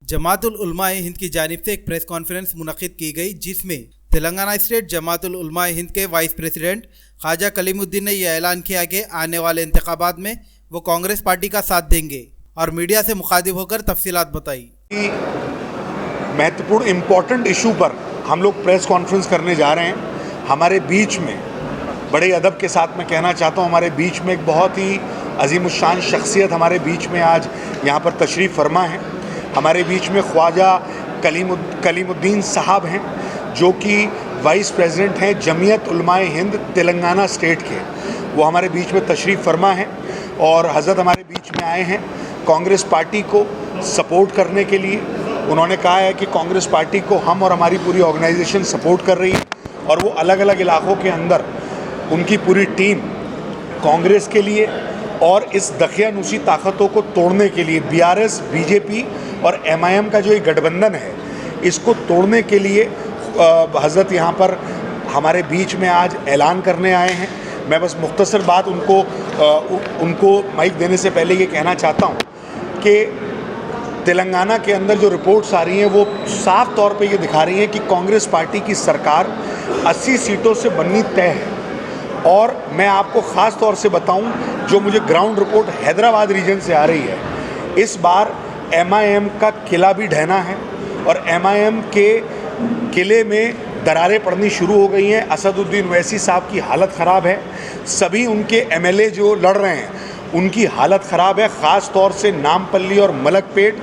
जमातुल उलमा हिंद की जानिब से एक प्रेस कॉन्फ्रेंस मुनक़िद की गई, जिसमें तेलंगाना स्टेट जमातुल उलमा हिंद के वाइस प्रेसिडेंट ख्वाजा कलीमुद्दीन ने यह ऐलान किया कि आने वाले इंतखाबात में वो कांग्रेस पार्टी का साथ देंगे और मीडिया से मुखातिब होकर तफसीलात बताई। महत्वपूर्ण इम्पोर्टेंट इशू पर हम लोग प्रेस कॉन्फ्रेंस करने जा रहे हैं। हमारे बीच में बड़े अदब के साथ मैं कहना चाहता हूँ, हमारे बीच में एक बहुत ही अजीमुशान शख्सियत हमारे बीच में आज यहाँ पर तशरीफ़ फरमा है। हमारे बीच में ख्वाजा कलीमुद्दीन साहब हैं, जो कि वाइस प्रेसिडेंट हैं जमीयत उलमाए हिंद तेलंगाना स्टेट के। वो हमारे बीच में तशरीफ़ फरमा है और हज़रत हमारे बीच में आए हैं कांग्रेस पार्टी को सपोर्ट करने के लिए। उन्होंने कहा है कि कांग्रेस पार्टी को हम और हमारी पूरी ऑर्गेनाइजेशन सपोर्ट कर रही है और वो अलग अलग इलाक़ों के अंदर उनकी पूरी टीम कांग्रेस के लिए और इस दखियानूसी ताकतों को तोड़ने के लिए बीआरएस, बीजेपी और एमआईएम का जो ये गठबंधन है, इसको तोड़ने के लिए हज़रत यहाँ पर हमारे बीच में आज ऐलान करने आए हैं। मैं बस मुख्तसर बात उनको माइक देने से पहले ये कहना चाहता हूँ कि तेलंगाना के अंदर जो रिपोर्ट्स आ रही हैं वो साफ़ तौर पे ये दिखा रही हैं कि कांग्रेस पार्टी की सरकार 80 सीटों से बननी तय है। और मैं आपको ख़ास तौर से बताऊं, जो मुझे ग्राउंड रिपोर्ट हैदराबाद रीजन से आ रही है, इस बार एमआईएम का किला भी ढहना है और एमआईएम के किले में दरारें पड़नी शुरू हो गई हैं। असदुद्दीन ओवैसी साहब की हालत ख़राब है, सभी उनके एमएलए जो लड़ रहे हैं उनकी हालत ख़राब है, ख़ास तौर से नामपल्ली और मलकपेट।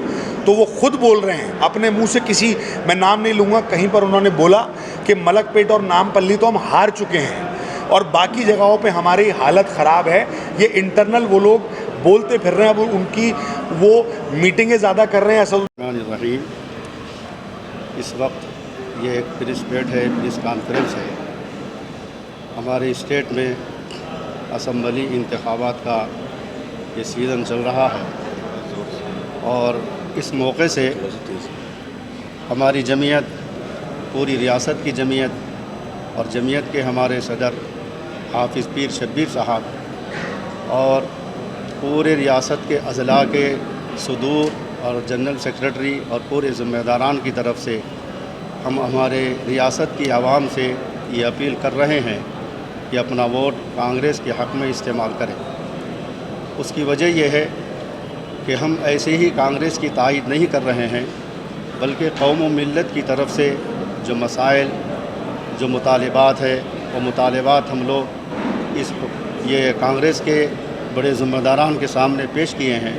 तो वो खुद बोल रहे हैं अपने मुंह से, किसी मैं नाम नहीं लूँगा, कहीं पर उन्होंने बोला कि मलकपेट और नामपल्ली तो हम हार चुके हैं और बाकी जगहों पे हमारी हालत ख़राब है। ये इंटरनल वो लोग बोलते फिर रहे हैं, अब उनकी वो मीटिंगें ज़्यादा कर रहे हैं। रहीम, इस वक्त ये एक प्रेस मीट है, प्रेस कॉन्फ्रेंस है। हमारे स्टेट में असम्बली इंतखाबात का ये सीज़न चल रहा है और इस मौके से हमारी जमीयत, पूरी रियासत की जमीयत और जमीयत के हमारे सदर हाफिज़ पीर शब्बीर साहब और पूरे रियासत के अज़ला के सदूर और जनरल सेक्रेटरी और पूरे ज़िम्मेदारान की तरफ से हम हमारे रियासत की आवाम से ये अपील कर रहे हैं कि अपना वोट कांग्रेस के हक़ में इस्तेमाल करें। उसकी वजह यह है कि हम ऐसे ही कांग्रेस की तायीद नहीं कर रहे हैं, बल्कि कौम व मिल्लत की तरफ से जो मसाइल, जो मुतालिबात है, वो मुतालिबात हम लोग ये कांग्रेस के बड़े ज़िम्मेदारान के सामने पेश किए हैं।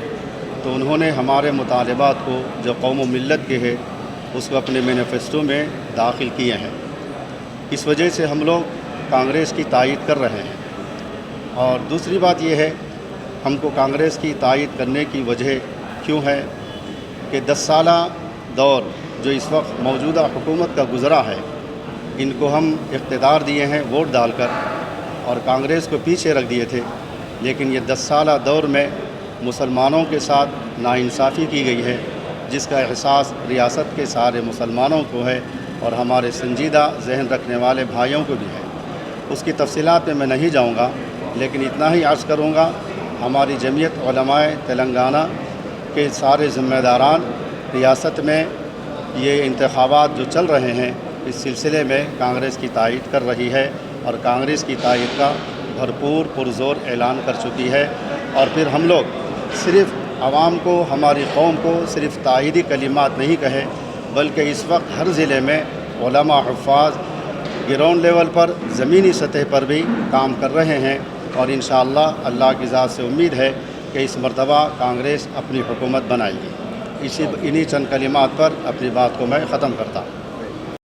तो उन्होंने हमारे मुतालिबात को जो कौम व मिल्लत के है उसको अपने मैनिफेस्टो में दाखिल किए हैं। इस वजह से हम लोग कांग्रेस की तायीद कर रहे हैं। और दूसरी बात यह है, हमको कांग्रेस की तायीद करने की वजह क्यों है कि 10 साला दौर जो इस वक्त मौजूदा हुकूमत का गुज़रा है, इनको हम इक़्तिदार दिए हैं वोट डालकर और कांग्रेस को पीछे रख दिए थे। लेकिन ये 10 साला दौर में मुसलमानों के साथ नाइंसाफ़ी की गई है, जिसका एहसास रियासत के सारे मुसलमानों को है और हमारे संजीदा जहन रखने वाले भाइयों को भी है। उसकी तफसीलात में मैं नहीं जाऊंगा, लेकिन इतना ही अर्ज़ करूंगा, हमारी जमीयत उलमाए तेलंगाना के सारे ज़िम्मेदारान रियासत में ये इंतखाबात जो चल रहे हैं, इस सिलसिले में कांग्रेस की तायीद कर रही है और कांग्रेस की तायीद का भरपूर पुरज़ोर ऐलान कर चुकी है। और फिर हम लोग सिर्फ़ आवाम को, हमारी कौम को सिर्फ़ तायीदी कलिमात नहीं कहे, बल्कि इस वक्त हर ज़िले में उलमा हुफ़्फ़ाज़ ग्राउंड लेवल पर, ज़मीनी सतह पर भी काम कर रहे हैं। और इंशाअल्लाह अल्लाह की ज़ात से उम्मीद है कि इस मरतबा कांग्रेस अपनी हुकूमत बनाएगी। इन्हीं चंद कलिमात पर अपनी बात को मैं ख़त्म करता हूँ।